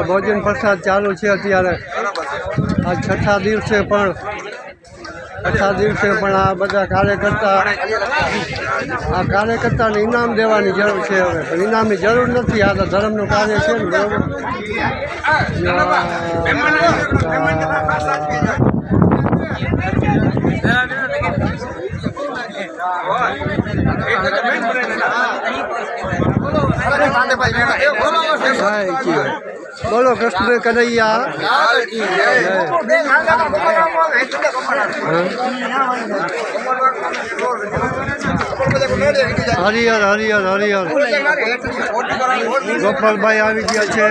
ભોજન પ્રસાદ ચાલુ છે અત્યારે આ છઠ્ઠા દિવસે પણ આ બધા કાર્યકર્તાને ઇનામ દેવાની જરૂર છે હવે પણ ઇનામની જરૂર નથી આ તો ધર્મનું કાર્ય છે ને બરોબર બોલો કૃષ્ણ કનૈયા હરિહર હરિહર હરિહર ગોપાલભાઈ આવી ગયા છે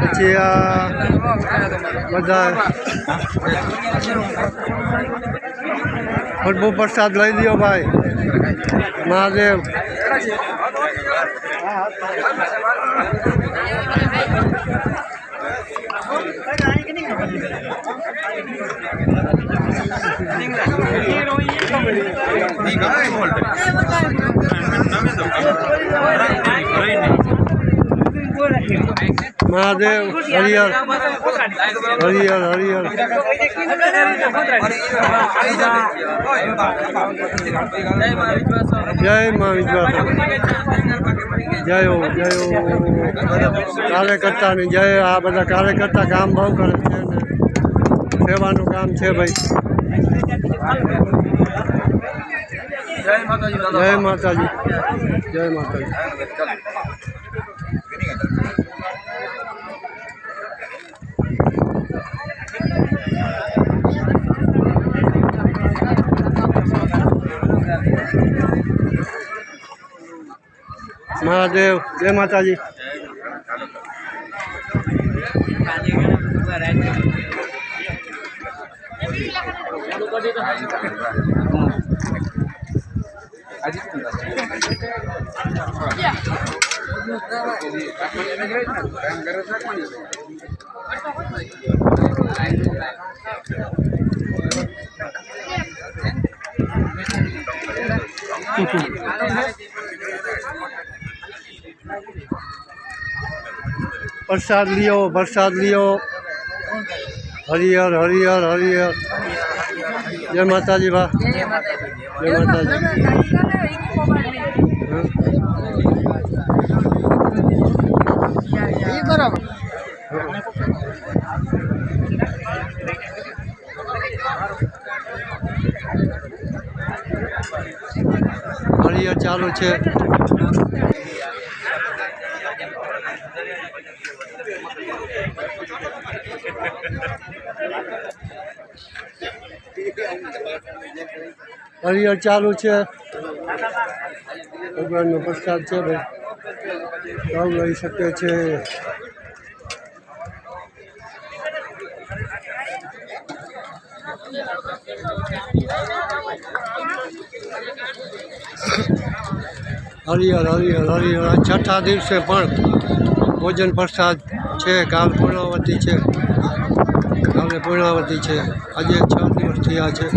પછી આ બધા બહુ પ્રસાદ લઈ લ્યો ભાઈ મહાદેવ મહાદેવ હરિહર હરિહર હરિહર જય મા વિશ્વાસ જય હો કાર્યકર્તાની જય આ બધા કાર્યકર્તા કામ બહુ કરે છે ને સેવાનું કામ છે ભાઈ જય માતાજી જય માતાજી મહાદેવ જય માતાજી प्रसाद लियो हरिहर हरिहर हरिहर जय माताजी बा जय माताजी हरिहर चालू है हरिहर चालू है भगवान प्रसाद है भाई सब लई सके छे हरिहर हरिहर हरिहर छठा दिवसे पण भोजन प्रसाद है काल पूर्णावती है काले पूर्णावती है आज 6 दिवस थया है